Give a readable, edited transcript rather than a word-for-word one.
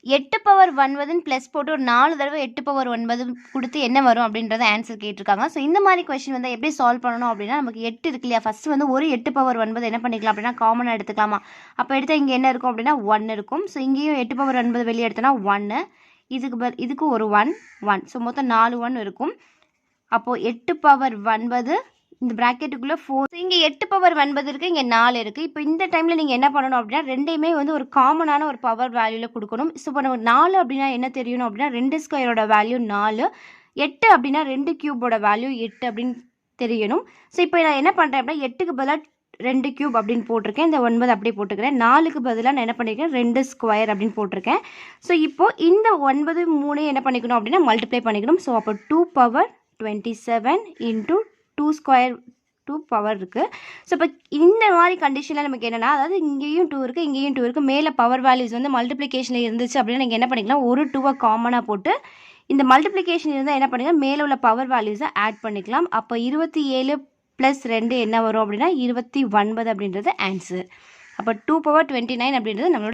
8 power 9 plus போட்டு ஒரு 4 தடவை 8 பவர் 9 கொடுத்து என்ன வரும் அப்படின்றத ஆன்சர் கேட்டிருக்காங்க. ஸோ இந்த மாதிரி கொஸ்டின் வந்து எப்படி சால்வ் பண்ணணும் அப்படின்னா, நமக்கு 8 இருக்கு இல்லையா, ஃபஸ்ட்டு வந்து ஒரு 8 பவர் 9 என்ன பண்ணிக்கலாம் அப்படின்னா காமனாக எடுத்துக்கலாமா. அப்போ எடுத்தால் இங்கே என்ன இருக்கும் அப்படின்னா 1 இருக்கும். ஸோ இங்கேயும் 8 பவர் 9 வெளியே எடுத்தோன்னா 1, இதுக்கு ஒரு 1. ஸோ மொத்தம் 4 1 இருக்கும். அப்போது 8 பவர் 9 இந்த ப்ராக்கெட்டுக்குள்ளே 4. இங்கே 8 பவர் 9 இருக்குது, இங்கே 4 இருக்குது. இப்போ இந்த டைமில் நீங்கள் என்ன பண்ணணும் அப்படின்னா ரெண்டையுமே வந்து ஒரு காமனான ஒரு பவர் வேல்யூவில் கொடுக்கணும். ஸோ இப்போ நமக்கு 4 அப்படின்னா என்ன தெரியணும் அப்படின்னா 2 ஸ்கொயரோட வேல்யூ 4, 8 அப்படின்னா 2 கியூபோட வேல்யூ 8 அப்படின்னு தெரியணும். ஸோ இப்போ நான் என்ன பண்ணுறேன் அப்படின்னா 8க்கு பதிலாக 2 கியூப் அப்படின்னு போட்டிருக்கேன். இந்த 9 அப்படியே போட்டுக்கிறேன். 4க்கு பதிலாக நான் என்ன பண்ணியிருக்கேன் 2 ஸ்கொயர் அப்படின்னு போட்டிருக்கேன். ஸோ இப்போது இந்த 9 3 என்ன பண்ணிக்கணும் அப்படின்னா மல்டிப்ளை பண்ணிக்கணும். ஸோ அப்போ 2 பவர் 27 இன்ட்டு 2 ஸ்கொயர் 2 பவர் இருக்குது. ஸோ இப்போ இந்த மாதிரி கண்டிஷனில் நமக்கு என்னென்னா, அதாவது இங்கேயும் 2 இருக்குது, இங்கேயும் 2 இருக்குது, மேலே பவர் வேல்யூஸ் வந்து மல்டிப்ளிகேஷனில் இருந்துச்சு அப்படின்னா நீங்கள் என்ன பண்ணிக்கலாம், ஒரு 2 காமனாக போட்டு இந்த மல்டிப்ளிகேஷன் இருந்தால் என்ன பண்ணிக்கலாம், மேலே உள்ள பவர் வேல்யூஸை ஆட் பண்ணிக்கலாம். அப்போ 27 + 2 என்ன வரும் அப்படின்னா 29 அப்படின்றது ஆன்சர். அப்போ 2 பவர் 29 அப்படின்றது நம்மளோட